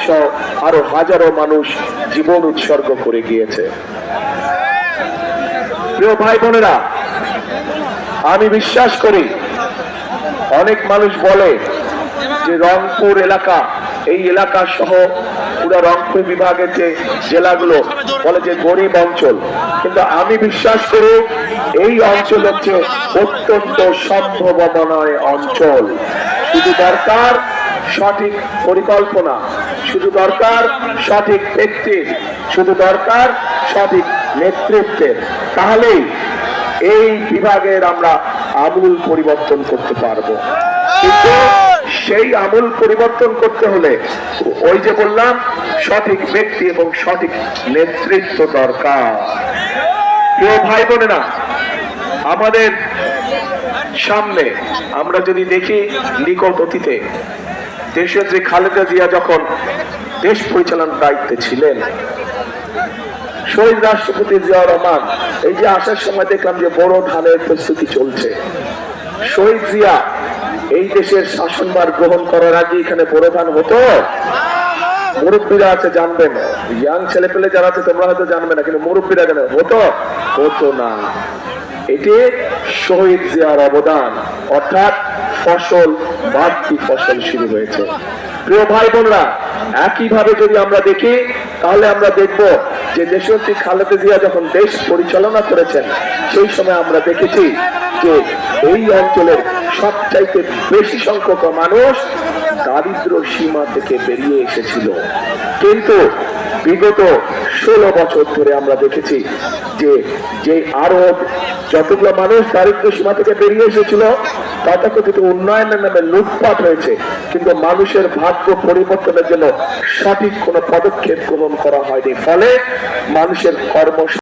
সহ আরো হাজারো মানুষ জীবন উৎসর্গ করে গিয়েছে। প্রিয় ভাই বোনেরা, আমি বিশ্বাস করি, অনেক মানুষ বলে যে রংপুর এলাকা, এই এলাকা সহ পুরো রংপুর বিভাগের যে জেলাগুলো বলে যে গরিব অঞ্চল, কিন্তু আমি বিশ্বাস করি এই অঞ্চল হচ্ছে অত্যন্ত সম্ভাবনাময় অঞ্চল। শুধু দরকার সঠিক পরিকল্পনা, শুধু দরকার সঠিক ব্যক্তির, শুধু দরকার সঠিক নেতৃত্বের। তাহলেই এই বিভাগের আমরা আমূল পরিবর্তন করতে পারবো। কিন্তু সেই আমূল পরিবর্তন করতে হলে ওই যে বললাম, সঠিক ব্যক্তি এবং সঠিক নেতৃত্ব দরকার। প্রিয় ভাই বোনেরা, আমাদের সামনে আমরা যদি দেখি নিকট অতীতে দেশের যে খালেদা জিয়া যখন দেশ পরিচালনার দায়িত্বে ছিলেন, শহীদ রাষ্ট্রপতি জিয়া রহমান এই যে আসার সময় দেখলাম যে বড় ধানের প্রস্তুতি চলছে। শহীদ জিয়া এই দেশের শাসনভার গ্রহণ করার আগে এখানে বড় ধান হতো? মুরব্বীরা আছে জানবেন, ইয়াং ছেলে পেলে যারা আছে তোমরা হয়তো জানবে না, কিন্তু মুরব্বীরা জানে হতো না। এটি শহীদ জিয়ার অবদান, অর্থাৎ ফসল বাড়তি ফসল শুরু হয়েছে। প্রিয় ভাই বোনরা, একইভাবে যদি আমরা দেখি তাহলে আমরা দেখব যে দেশনেত্রী খালেদা জিয়া যখন দেশ পরিচালনা করেছেন সেই সময় আমরা দেখেছি যে এই অঞ্চলের সবচাইতে বেশি সংখ্যক মানুষ দারিদ্র সীমা থেকে বেরিয়ে এসেছিল। কিন্তু বিগত 16 বছর ধরে আমরা দেখেছি যে আরো যতগুলো মানুষ দারিদ্র সীমা থেকে বেরিয়ে এসেছিল, তথাকথিত উন্নয়নের নামে লুটপাট হয়েছে, কিন্তু মানুষের ভাগ্য পরিবর্তনের জন্য সঠিক কোনো পদক্ষেপ গ্রহণ করা হয়নি। ফলে মানুষের কর্ম